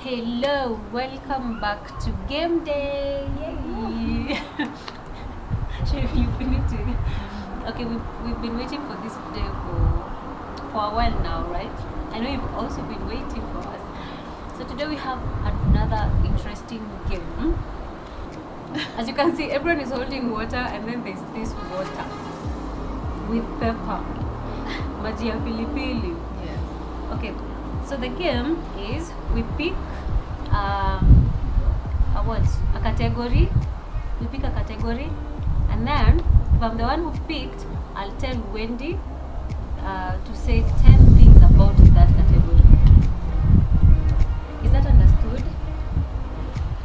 Hello, welcome back to game day. Yay! You've been waiting. Okay, we've been waiting for this day for a while now, right? I know you've also been waiting for us. So today we have another interesting game. As you can see, everyone is holding water, and then there's this water with pepper. Maji ya pilipili. Yes. Okay, so the game is we pick a category. We pick a category, and then if I'm the one who picked, I'll tell Wendy to say 10 things about that category. Is that understood?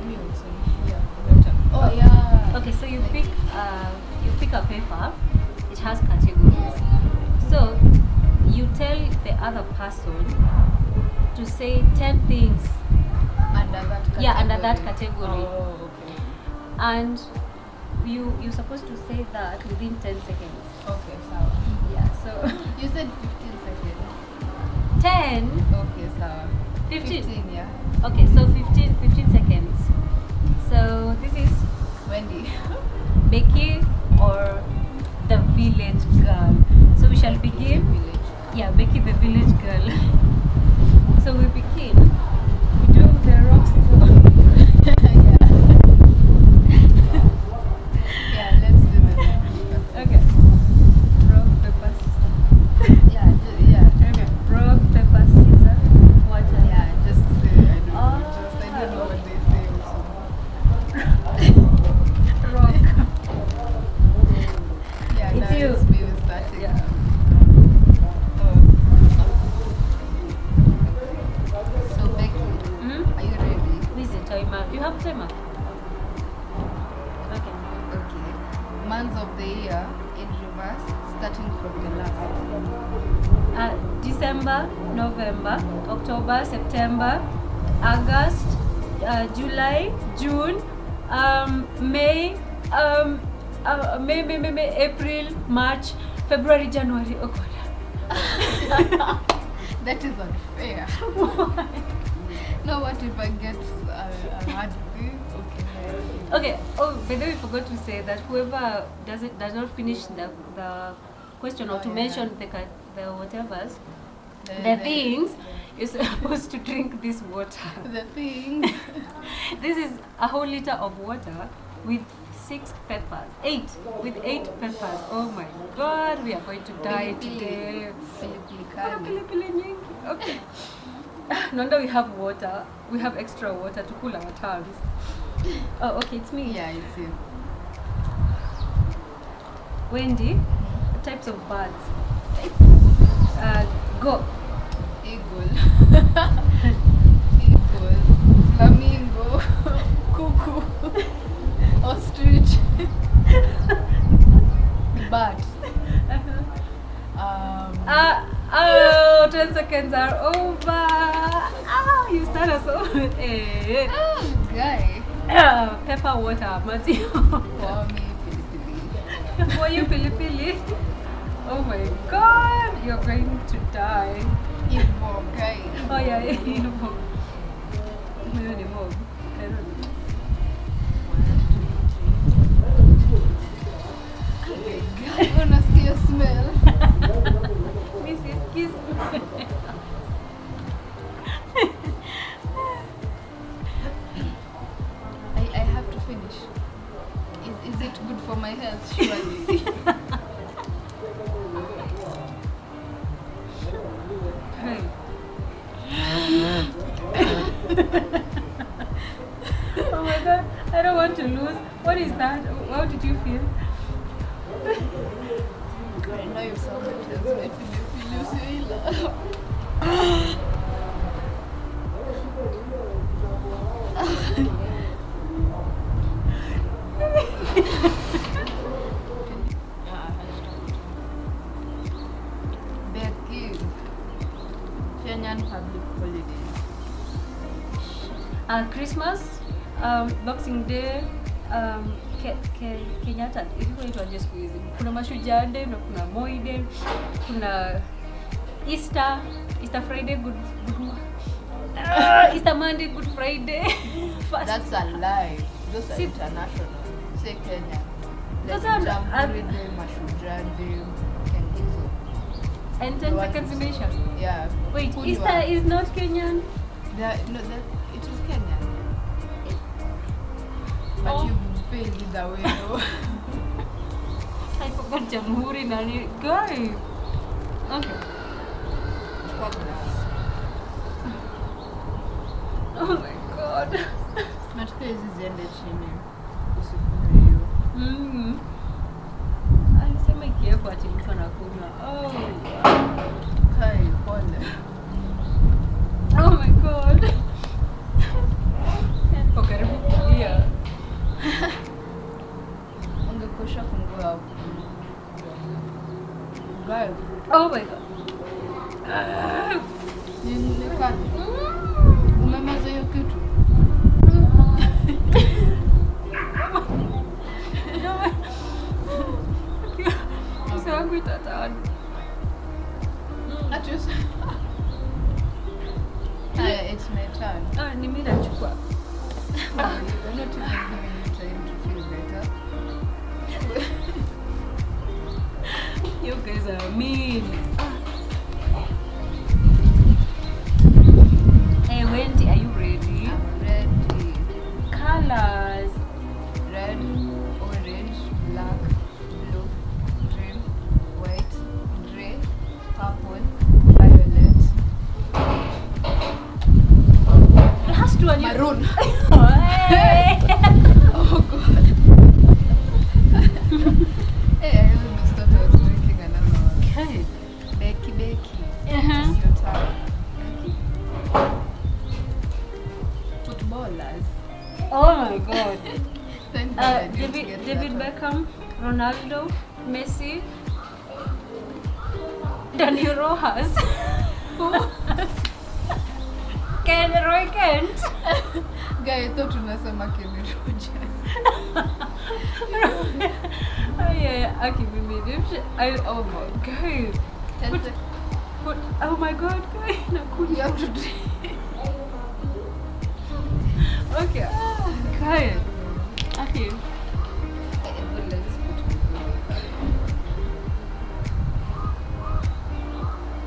Me also. Yeah. Better. Oh yeah. Okay, so you pick a paper. It has categories. So you tell the other person to say 10 things. Under that category. Yeah, under that category. Oh, okay. And you're supposed to say that within 10 seconds. Okay, so Yeah, so you said 15 seconds. 10. Okay, so 15. yeah. Okay, so 15 seconds. So this is Wendy. Becky or the village girl. So we shall begin. Village. Yeah, Becky the village girl. So we begin. We do the rocks. Yeah, let's do this. Okay. Rock, paper, Yeah, yeah. okay. Rock, paper, scissors, water. Yeah, just I don't know. Oh. Just I don't know what they say also. Rock. Yeah, It's now you. it's me who's starting. Yeah. So Becky, Hmm? are you ready? Who is the timer? You have timer? Okay. Okay. Months of the year in reverse, starting from the last. December, November, October, September, August, July, June, May, May, April, March, February, January. Oh God. That is unfair. No, what if I get a hard thing? Okay. Okay. Oh, by the way, we forgot to say that whoever does not finish the question or Oh, to yeah. mention the whatevers, the things, you're supposed to drink this water. The things. This is a whole liter of water with 6 peppers. 8 with 8 peppers. Oh my God, we are going to die today. Kuna pilipili nyingi. Okay. No wonder we have water. We have extra water to cool our tongues. Oh, okay, it's me. Yeah, it's you. Wendy, types of birds. Go. Eagle. Eagle. Flamingo. Cuckoo. Ostrich. Bat. Oh, 10 seconds are over. You start us off. Guy. Pepper water, Mati. For me, pilipili. For you, pilipili. Oh my God, you're going to die. Ivo, guy. Oh yeah, you know. Huyo ni mob. I don't know. God, unasikia smell. Mrs. Kiss. I have to finish. Is it good for my health? Surely. Hey. Oh my God, I don't want to lose. What is that? How did you feel? I know you someone tells me pilipili. Becky. Kenyan public holidays. Christmas, Boxing Day, Kenyatta, ilikuwa inaitwaje siku hizi? Kuna Mashujaa Day na kuna Moi Day, kuna Easter Friday, good Easter Monday, Good Friday. First. That's a lie. Those are See- international. Say Kenya. Those Like are- Jamhuri Day, Mashujaa Day, and hizo. And The 10 one- seconds imesha. Yeah. Wait, Who you Easter are. is not Kenyan? It is Kenyan. But Oh. you failed either way, though. I forgot Jamhuri nani. Guy. Okay. Fuck that. Oh my god. Nataka hizi ziende chini. Usikule hiyo. Alisema ikiwekwa ati mtu anakunywa. Oh. Kai, pole. Oh my god. Kwa karibu kulia. Ungekosha funguo hapo. Guys, Oh my god. ni kani? Umemeza hiyo kitu? Uso wangu itatani. Ati usi- Aya, it's my turn. Ni mimi nachukua. You're not even giving me time to feel better. You guys are mean. Hey Wendy, are you ready? I'm ready. Colors. Red, orange, black, blue, green, white, grey, purple, violet, It has to be maroon. Hey. Oh god. Hey, I almost thought I was drinking another one. Okay. Becky. Uh-huh. It's your turn. Footballers. Oh my god. Thank God I didn't get David that Beckham, Ronaldo, Messi, Danny Rojas. Roy Kent. one. Guy, I thought unasema Kenny Rogers. Oh yeah, okay, oh my god. Ten sec- Oh my god, guy. You have to drink. Okay. Guy. Okay. Let's put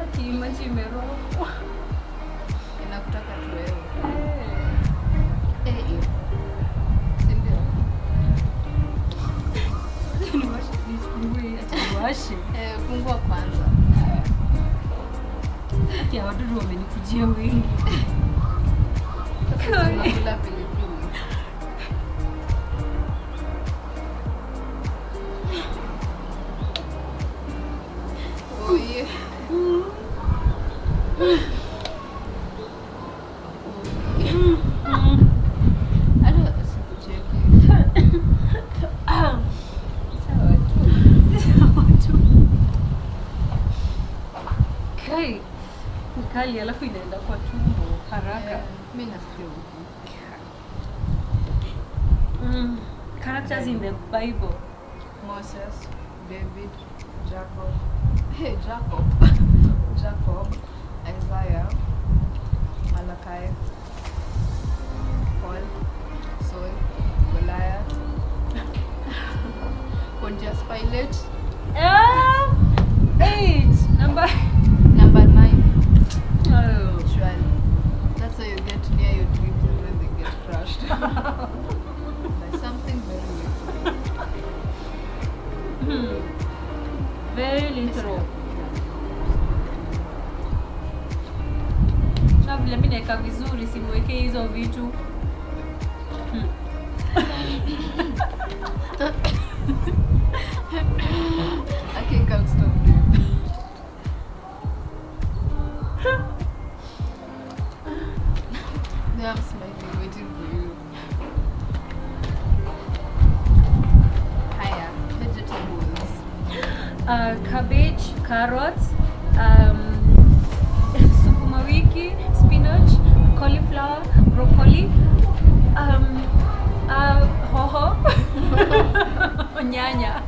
Okay, imagine umeroho. inakutaka tu wewe. Si ndio? Niwashe. Fungua kwanza. Ati ya wadudu wamenikujia wengi. Sasa tunakula pilipili. Oh yeah. Hata sikucheki. Sawa tu. Kai. Kali alafu inaenda kwa tumbo haraka. Mimi nasikia huku. Characters in the Bible. Moses, David, Jacob. Hey, Jacob. Jacob, Isaiah, Malachi, Paul, Saul, Goliath, Pontius Pilate. 8. Number 9. Oh. Surely. That's how you get near your dreams and when they get crushed. By something very little. Very literal. Na vile mimi naeka vizuri simweke hizo vitu. I can't stop doing. Now I'm smiling, waiting for you. Higher vegetables. Cabbage, carrots, sukuma wiki, spinach, cauliflower, broccoli, hoho, nyanya.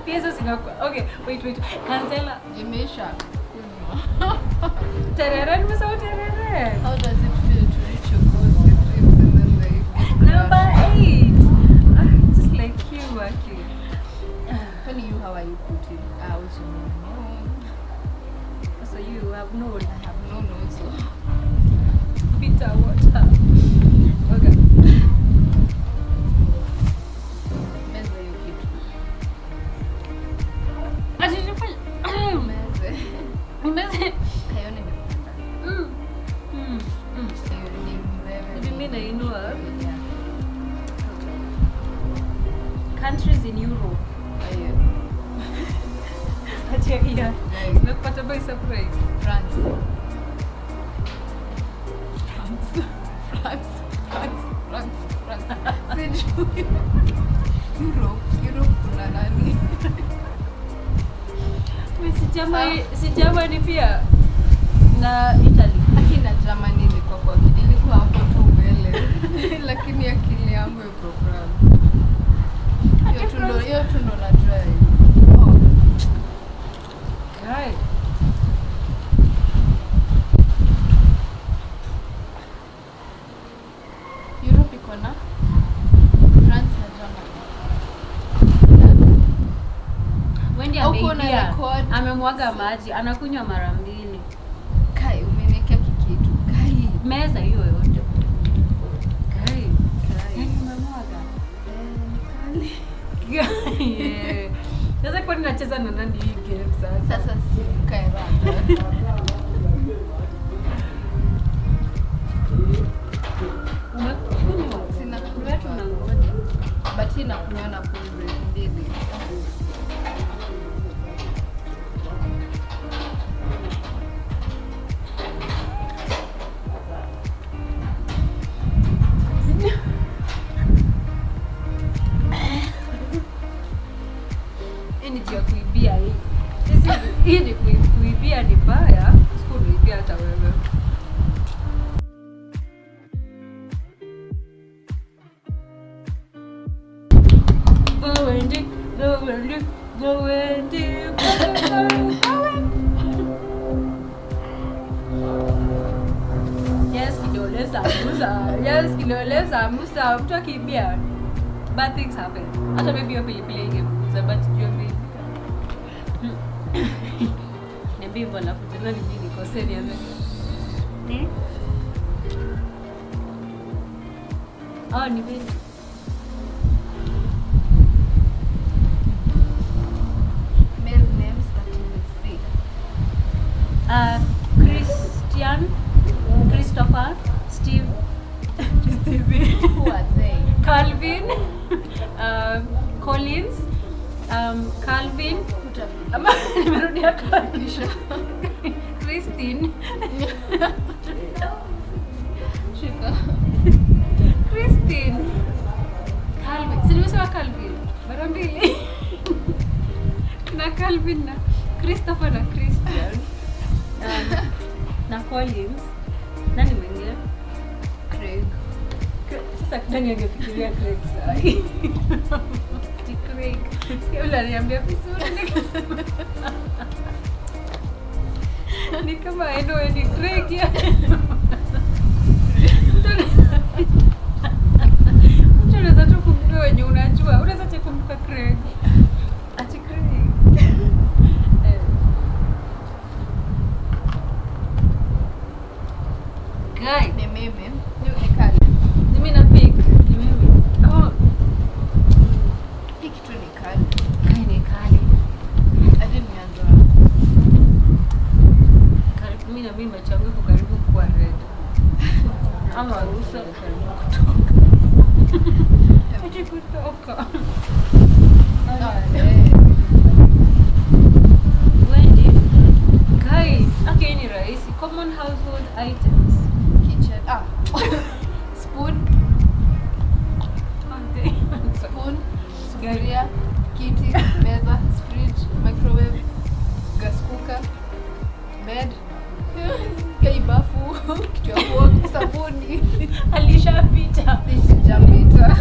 Pia hizo zinakuwa. Okay, wait. Cancela. Imeisha. Kunywa. Terere, nimesema terere. How does it feel to reach your goals, your dreams, and then they Number 8. Just like you, actually. Tell you how are you putting? I also know. So you have known. I have known also. Bitter water. Okay. Meza hiyo kitu. Atinifanya. Meze. Meze. Kayone nimepata. Hiyo ni mreve. Hivi mimi nainua. Yeah. Countries in Europe. Hiyo. Acha hiyo. Nice. Nimepata by surprise. France. Sijui. Europe kuna nani? Si Germany pia na Italy. Akina Germany ilikuwa hapo tu mbele. Lakini akili yangu iko France. Hiyo tu ndo najua. Oh. Right. Europe iko na France na Germany. Wendy Uko na ameingia. record. Amemwaga maji, anakunywa mara 2. Kai umeniwekea kikitu. Kai. Meza hiyo yote. Kai. Yaani umemwaga. Kali. Yeah. Sasa kwa nini nacheza na nani hii game sasa? Sasa si kae rada. Umekunywa. Sina Wewe tunangoja. but hii nakunywa na pumzi mbili. Hii ni ya kuibia hii. Hii ni kuibia ni baya. Sikuibia hata wewe. Go Wendy, go Wendy, go Wendy, go Yes, kidole sambusa. Yes, kidole sambusa. Mtu akiibia, bad things happen. Hata maybe hiyo pilipili ingepunguza, but jua baby. Niambie hivyo alafu tena ni nini nikosea niambie. Oh, ni baby. Male names starting with C. Christian, Christopher, Steve, Stevie, Who are they? Calvin, Collins, Calvin, ama nimerudia Calvin, Christine, Shika. Christine, Calvin, si nimesema Calvin mara 2 na Calvin na Christopher na Christian na Collins. Nani mwingine? Craig. Sasa nani angefikiria Craig sahi? Ti Craig. Sikia ule ananiambia vizuri. Ni kama endo ni Craig ya. Mtu anaweza tu kumjua wenye unajua. Unaweza tu kumbuka Craig. Ati Craig. Guy, Ni mimi. Ni kali. mimi na pick. Ni mimi. Oh, Hii kitu ni kali. guy ni kali. Hadi nianza. Karibu mimi na mimi machangu iko karibu kuwa red. Ama ruhusa karibu kutoka. Ati kutoka. Wendy, guy, okay ni rahisi. Common household items. Kitchen. Spoon. Okay. Spoon. Sufuria. Kiti. Meza. Fridge. Microwave. Gas cooker. Bed. Kai bafu. Kitu ya kuoga. Sabuni. Alishapita. Sijapita.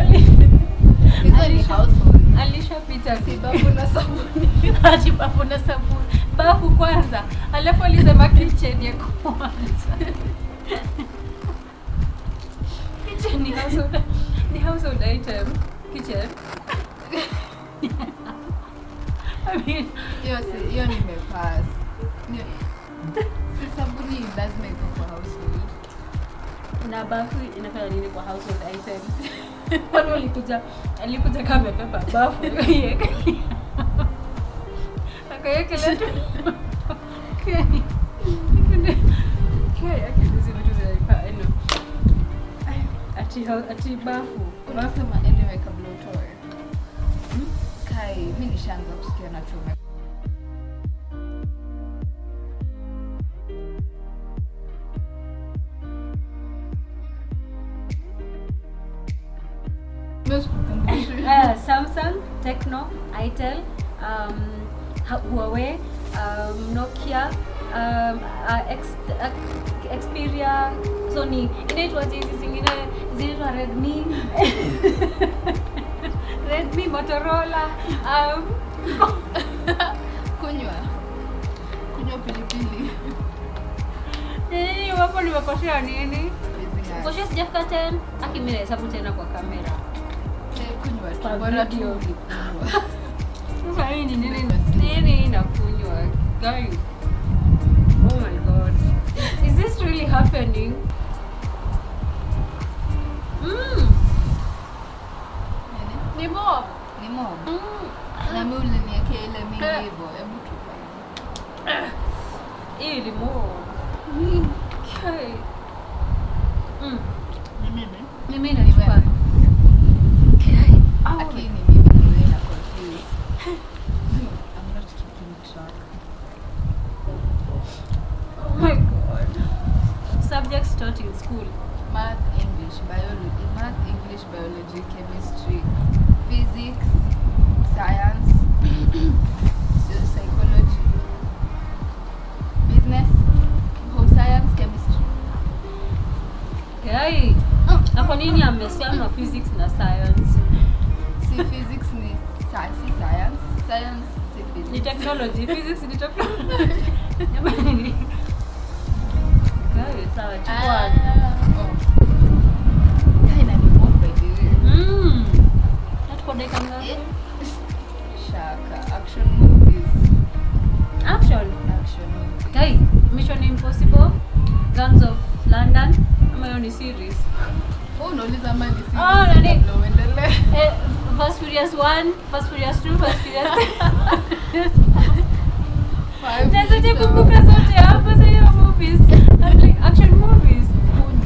Hizo ni household. Alishapita. Si bafu na sabuni. Ati bafu na sabuni. bafu kwanza, alafu alisema kitchen ya kwanza. Kitchen ni household item. Kitchen. I mean, hiyo nimepass. Si sabuni lazima iko kwa household. Na bafu inafanya nini kwa household items? Kwani alikuja kama amebeba bafu yake. Akayekelea tu. Ati bafu. Unasema anyway kabla utoe. Kai, mimi nishaanza kusikia na chuma. Samsung, Tecno, Itel, Huawei, Nokia, Xperia, Sony. Inaitwa hizi zingine zinaitwa Redmi. Redmi, Motorola. Kunywa pilipili. Wapo nimekosea nini? Kosea sijafika 10. Aki mimi nahesabu tena kwa kamera. Kunywa tu bora tu. Sasa hii ni nini inakunywa? Guys. Oh my god. Is this really happening? Ni mob. Na mimi uliniwekea ile mingi hivyo. Hebu tupa. Hii ni mob. Okay. Mimi nachukua. Akini mimi ndio na confused. I'm not keeping track. Oh my god. Subjects taught in school. Math, English, biology, chemistry, physics, science, psychology, business, home science, chemistry. Hey. Na kwa nini amesema physics na science? Si physics ni science, science si physics. Ni technology, physics ni technology. Jamani. Guys, sawa chukua. Kaina ni mob by the way. Hatuko dakika ngapi? Shaka, action movies. Action. Movies. Hey, Mission Impossible, Guns of London, ama hiyo ni series. Unauliza mali series. Nani? Ndio uendelee. Fast Furious 1, Fast Furious 2, Fast Furious 3. Naweza kukumbuka zote hapo sasa hiyo movies. Action movies.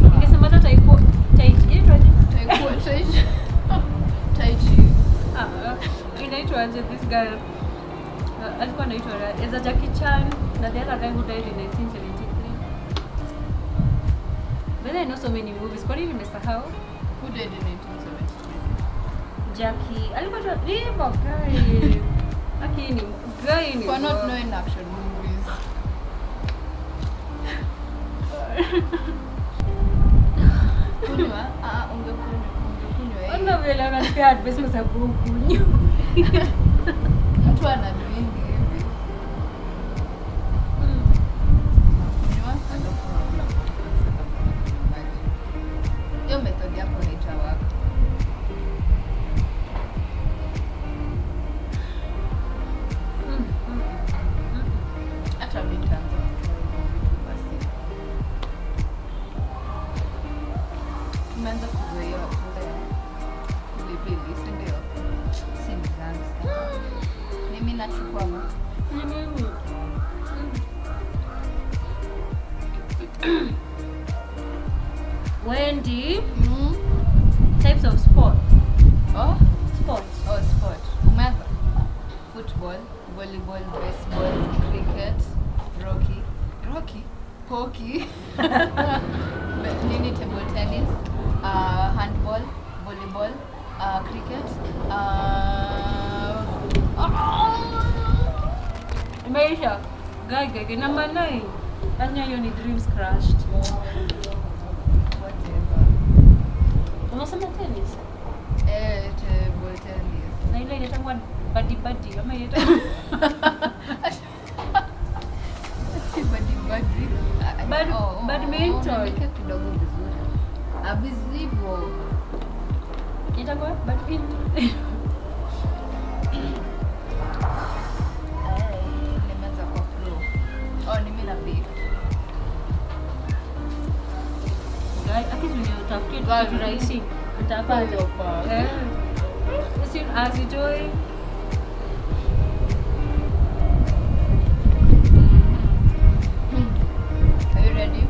Ningesema hata Tai Chi. Inaitwa aje this guy? Alikuwa anaitwa Eza Jackie Chan na the other guy who died in 1973. But I know so many movies. Kwa nini nimesahau? Who died in 1973? Jackie. Alikuwa tu hivyo guy. Lakini guy ni For not knowing action movies. Kunywa? Ungekunywa. Ona vile ananipea advice kwa sababu ukunywa. Mtu ana doing hivi. Kunywa alafu hiyo method yako haitawaka. Hata mimi nitaanza basi. Tumeanza kuzoea pilipili, si ndio? Si mzanzi. Mimi nachukua ma. Wendy, types of sport. Sport. Sport. Umeanza? Football, volleyball, baseball, cricket, hockey, nini, table tennis, handball, volleyball, cricket, Imeisha. Guy, number 9. Anya hiyo ni dreams crushed. whatever. Unasema tennis? Table tennis. Na ile inaitwa badi ama inaitwa badminton. Unaniweka kidogo vizuri. Abizivo. Itakuwa badminton. Nimeanza kwa flow. Nimi na beef. Akizuni utafutie kitu rahisi utapata. Asitoi. Are you ready?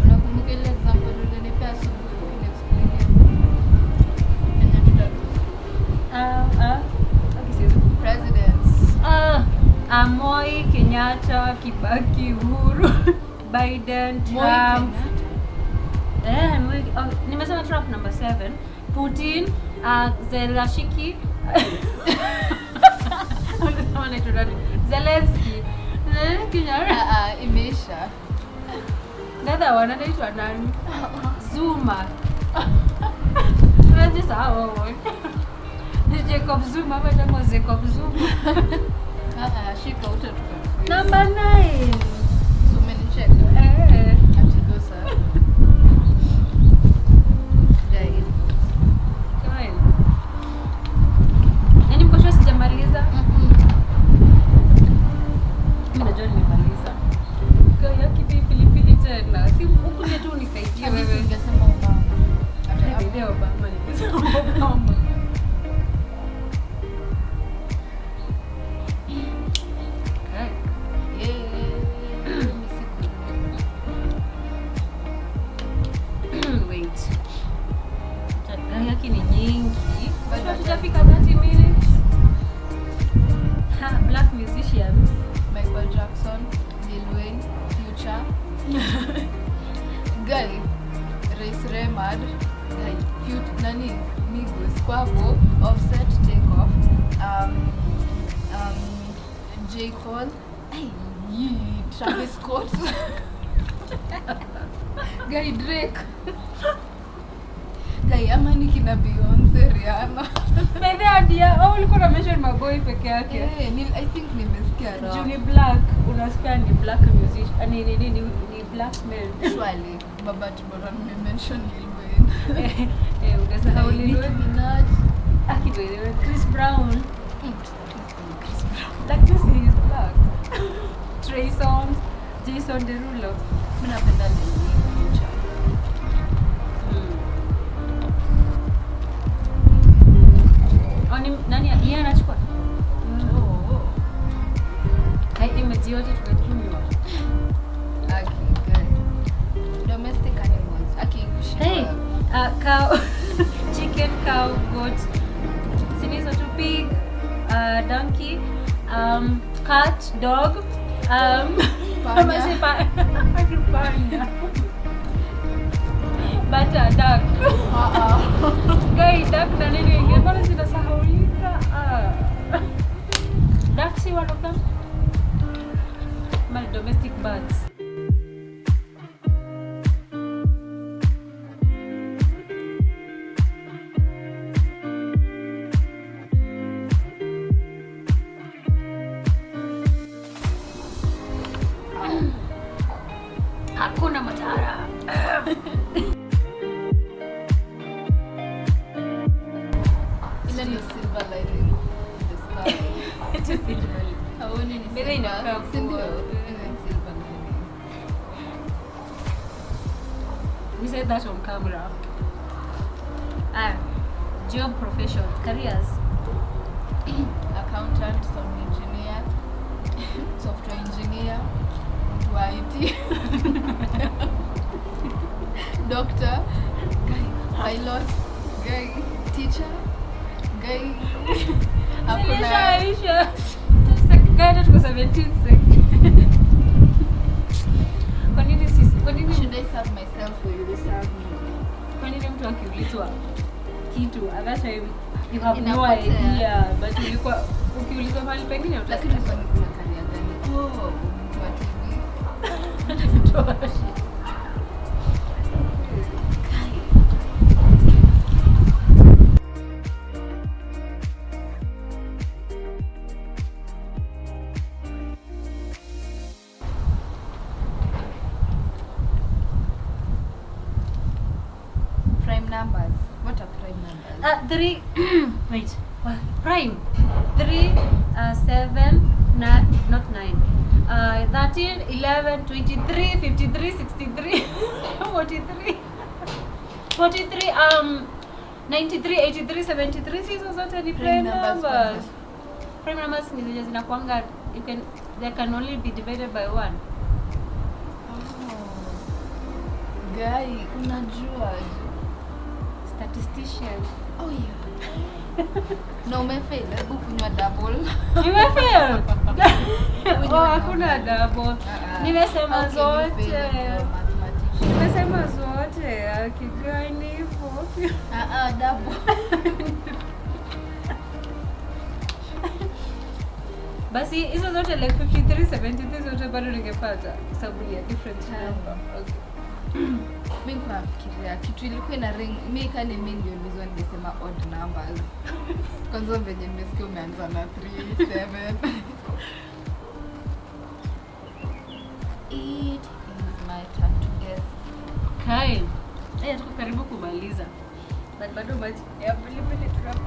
Unakumbuka ile example ulinipea asubuhi ukiniexplainia? Presidents. Moi, Kenyatta, Kibaki, Uhuru, Biden, Trump. Nimesema Trump number 7, Putin, Zelensky. Zelensky. Imeisha. Nada wanaitwa nani? Zuma. Unajisahau wewe. Jacob Zuma ama Jacob Zuma. Shika utatupa. Number 9. So umenicheka. Atigosa. Dai. Kama yani mkosho sijamaliza. Mimi najua nimemaliza. Kaya kipi pilipili tena. Si huku tu nisaidie wewe. Ningesema Obama. Hata video Obama ningesema Obama. Hatujafika 30 minutes. Black musicians. Michael Jackson, Lil Wayne, Future. Guy, Rais Remad, Guy, Future, nani, Migos, Quavo, Offset, Takeoff, J. Cole, Travis Scott, Guy, Drake. Guy, amani kina Beyonce, Rihanna. Maybe idea, ulikuwa na mention maboy peke yake. I think nimesikia raw. Juni Black, unasikia ni black musician, ni black man. Surely, baba tubora mention Lil Wayne. Ukasahau Lil Wayne. Nicki Minaj. Akiwewe Chris Brown. Like this is black. Trey Songz, Jason Derulo. Mimi napenda Lil Wayne, Future. Nani yeye anachukua? Hai image yote tumetumiwa. Good. Domestic animals. Hey, cow, chicken, cow, goat. Sinizo to pig, donkey, cat, dog, panya. Bata, duck. Guy, duck na nini ingine mbona zinasahaulika? Duck si waloka? My domestic birds. Hakuna matara. Ile ni silver lining in the sky. It is silver. Haoni ni Mbele inakaa si ndio? poa. Ile ni silver lining. We said that on camera. Job profession, careers. Accountant, sound engineer, software engineer, mtu wa IT, doctor, guy, pilot, guy, teacher, guy. Aisha. Gada tuko 17 sec. Kwa nini Should I serve myself or you serve me? kwa nini mtu akiulizwa kitu that time you have no Inapotea. idea but ulikuwa ukiulizwa mahali pengine Lakini kwa nini kuna career gani? Mtu wa TV. utasema numbers. What are prime numbers? 3 wait, what? Prime 3 7 9, not 9, 13 11 23 53 63 43 43 93 83 73. Hizo zote ni prime numbers. Prime numbers ni zenye zinakuanga they can only be divided by 1. Guy, unajua Statistician. Oh yeah. No, umefail. Hebu kunywa double. Nimefail. Hakuna double. Nimesema zote. Nimesema zote. Akigani hivyo. Double. Basi hizo zote like 53 73 zote bado ningepata sababu ya different number. Okay. Mimi nafikiria kitu ilikuwa ina ring. Mimi kani mimi niliulizwa ningesema odd numbers. Kwanza venye nimesikia umeanza na 3 7. It is my turn to guess. Kai. Tuko karibu kumaliza. But bado maji ya pili tunapo.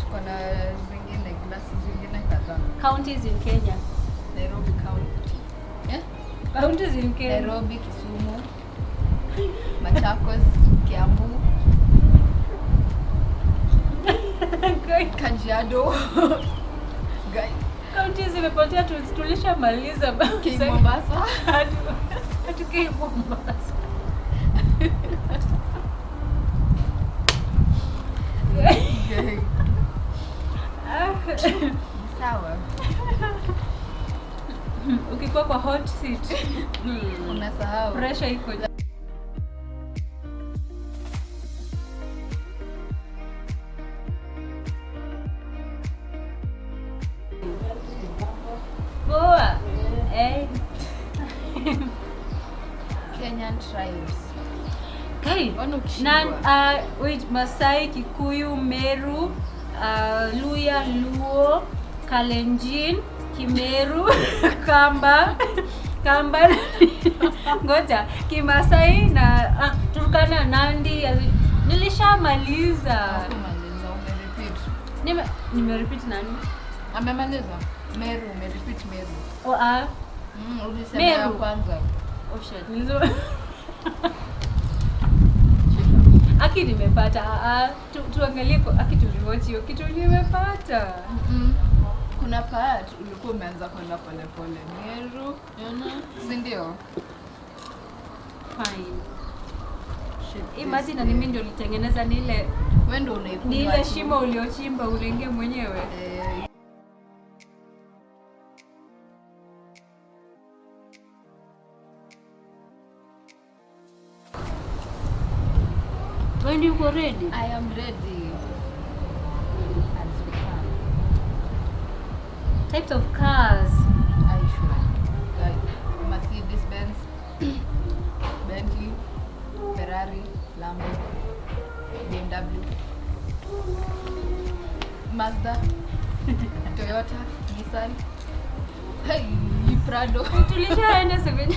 Tuko na zingine glasses zingine kadhaa. Counties in Kenya. Nairobi County. Counties in Kenya. Nairobi, Kisumu, Machakos, Kiambu, Kajiado. Guy. Counties zimepotea tulishamaliza basi. Mombasa. Hadi Mombasa. Sawa. Ukikuwa kwa hot seat Unasahau. Pressure iko. Goa. Kenyan tribes. Kai. Wait, Masai, Kikuyu, Meru, Luya, Luo, Kalenjin, Kimeru, Kamba, ngoja, Kimasai na Turkana, Nandi. Nilishamaliza. Nimerepeat nani? Amemaliza. Meru, umerepeat Meru. Ulisema Meru kwanza. Oh shit. Aki nimepata. Tuangalie aki tuliwatch hiyo kitu nimepata. Kuna part ulikuwa umeanza kwenda pole pole. Meru, si ndio? Fine. Shit. Imagine mimi ndio nilitengeneza nile. Wewe ndio unaikuwa. Ni ile shimo uliochimba ulenge mwenyewe. When you go ready? I am ready. As we can. Types of cars. I should. Like Mercedes Benz, Bentley, Ferrari, Lambo, BMW, Mazda, Toyota, Nissan. Hey, Prado. Tulishaenda 7.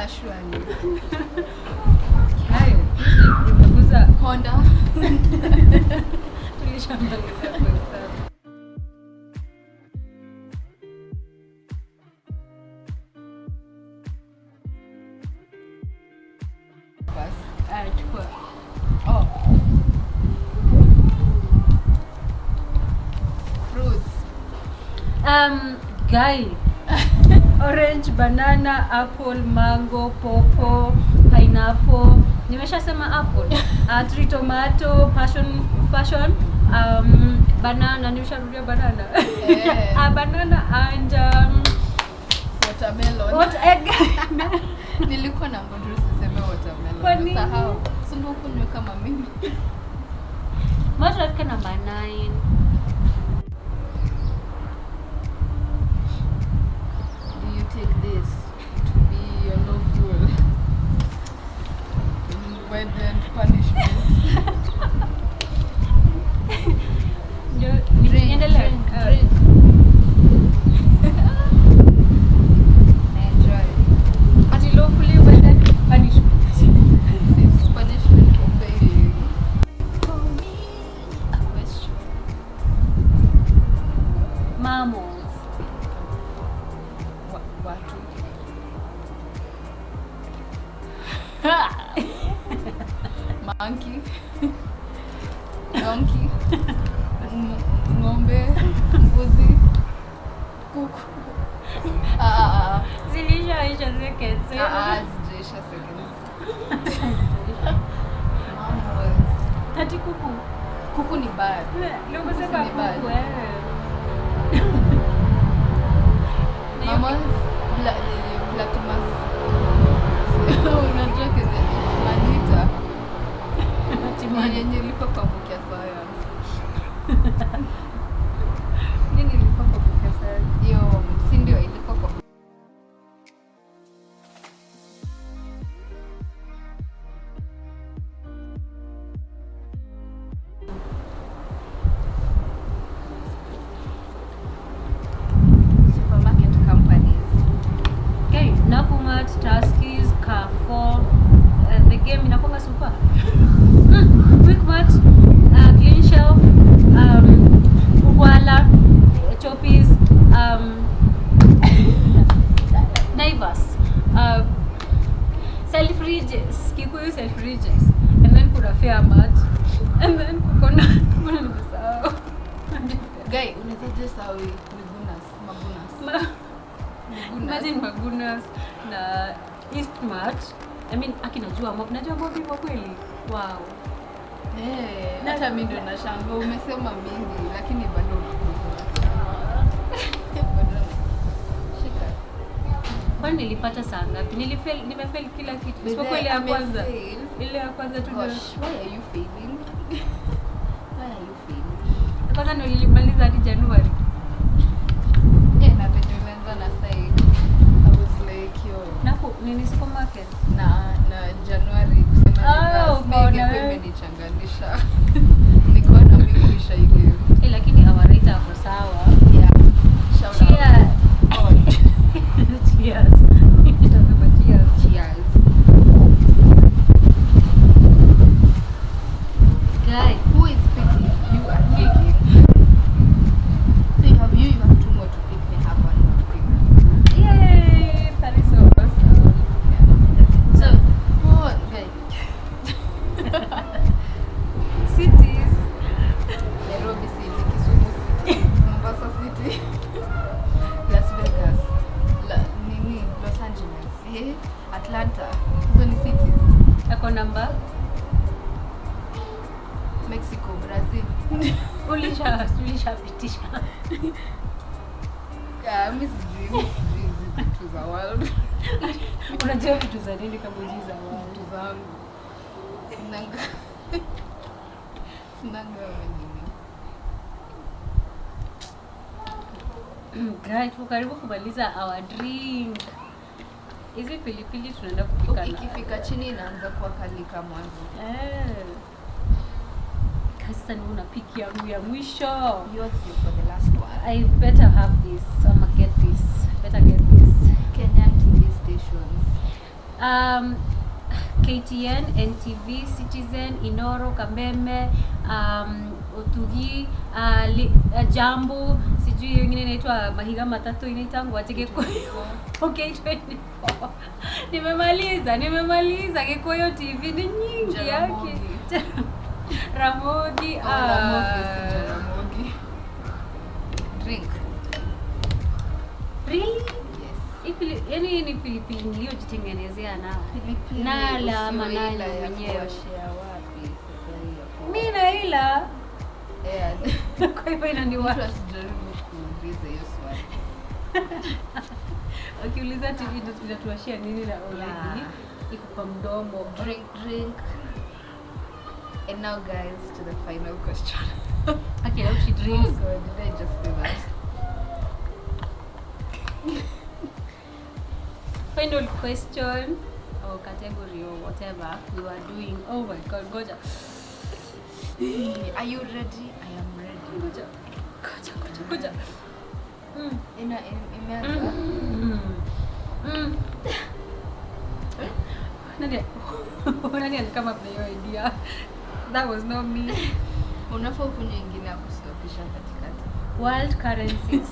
Surely. Hayo. Nimekuza Honda. tulishamaliza kwa chukua. Oh. Fruits. Guy. Orange, banana, apple, mango, pawpaw, pineapple. Nimeshasema apple. Tree, tomato, passion, banana. Nimesharudia banana. Yeah. Banana and Watermelon. what egg? Nilikuwa na mbona usiseme watermelon. Kwa nini? Sahau. Si ndio kunywa kama mimi. Mbona tunafika number 9? Take this to be your lawful weapon punishment. Niendelee. Enjoy. Monkey. Donkey. Ng'ombe. Mbuzi. Kuku. Zilishaisha seconds. Zijaisha seconds. Mammals. Hati kuku. Kuku ni bad. Ndio kusema kuku wewe. Mammals. Platypus. Unajua kile manita. Yenye liko kwa book ya science. Nini liko kwa book ya science? Hiyo si ndio ilikuwa kwa supermarket companies. Okay, Nakumatt, Tuskys, Carrefour. The game inakuwa super. Quickmart, Clean Shelf, Ugwala, Choppies, Naivas, Selfridges, Kikuyu Selfridges, and then kuna Fairmart, and then kuna nimesahau. Guy, unaweza sawa Magunas. Imagine Magunas na Eastmart. I mean, akinajua mob hivyo kweli. Wow. Hata mimi ndo nashangaa umesema mingi lakini bado shika. Kwani nilipata saa ngapi? Nimefail kila kitu. Isipokuwa ile ya kwanza. Ile ya kwanza tu. Why are you failing? Kwanza ndo nilimaliza hadi Januari. Na venye umeanza na side. I was like yo. Nini supermarket? Na Januari kusema imenichanganisha. Niko na mimi kisha ile. Lakini awaraita hapo sawa. Yeah. Shout out. Cheers. Nitasema cheers. Cheers. Guy, who is picking? You are picking. So you have two more to pick. They have one more to pick. yay! That is so awesome. Yeah. So, what, guys? Cities. Nairobi City, Kisumu City, Mombasa City, Las Vegas, Los Angeles, Atlanta. Hizo ni cities. Ako namba? Mexico, Brazil. Ulishapitisha. Mimi sijui vitu za world. Unajua vitu za nini kama hizi za wao? Vitu zangu. Sinanga nini. Guys, tuko karibu kumaliza our drink. Hizi pilipili tunaenda kupika na. Ikifika chini inaanza kuwa kali kama mwanzo. Sasa ni unapiki yangu ya mwisho. Yours for the last one. I better have this. I'ma get this. Better get this. Kenyan TV stations. KTN, NTV, Citizen, Inoro, Kambeme, Otugi, Jambo, sijui wengine inaitwa Mahiga Matatu inaitangwa Gikuyu. Okay, 24. Nimemaliza Gikuyu TV ni nyingi yake. Ramogi, Ramogi. Drink. Really? Yes. Yani ni pilipili niliyojitengenezea nao. Pilipili. Nala ama nala mwenyewe. Mimi Mimi naila. Kwa hivyo mtu inaniwa. asijaribu kuuliza hiyo swali. Ukiuliza TV ndio tunatuashia nini na already iko kwa mdomo. Drink. And now guys, to the final question. Okay, now she drinks. Oh God, did I just do that? Final question or category or whatever we were doing. Oh my God, goja. Are you ready? I am ready. Goja. Imeanza. Nani alikama hiyo idea? That was not me. Unafaa kunywa ingine ya kustopisha katikati. World currencies.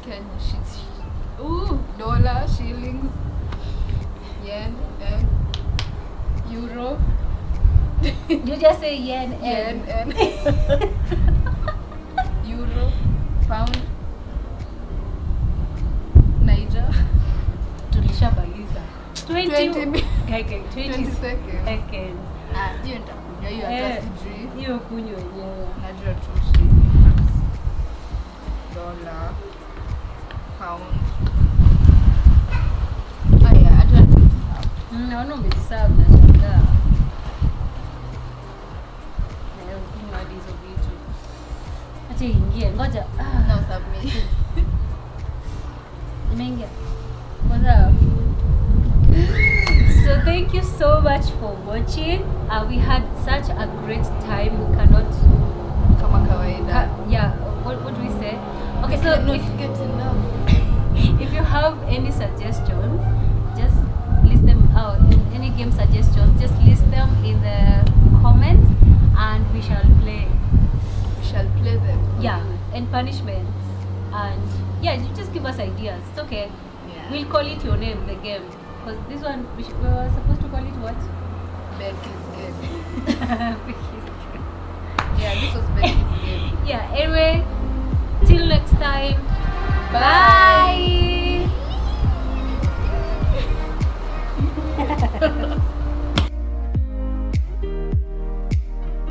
Kenya shit. Dollar, shillings, yen, You just say yen, Yen, N. Euro, pound, Niger. Tulishabaliza. 20 20 Okay, 20 seconds. seconds. Hiyo nitakunywa, hiyo hata sijui. Hiyo kunywa wenyewe. Najua tu shi. Dollar, pound. Aya, hata Naona umejisahau na shangaa. Na kunywa hadi hizo vitu. Acha ingie, ngoja. no submit. Imeingia. Kwanza. So thank you so much for watching. We had such a great time. We cannot. Kama kawaida. Yeah. What do we say? Okay, so Cannot if, get enough. if you have any suggestions, just list them out. Any game suggestions, just list them in the comments, and we shall play. We shall play them. Yeah, and punishments, and yeah, you just give us ideas. It's okay. Yeah. We'll call it your name, the game, because this one we were supposed to call it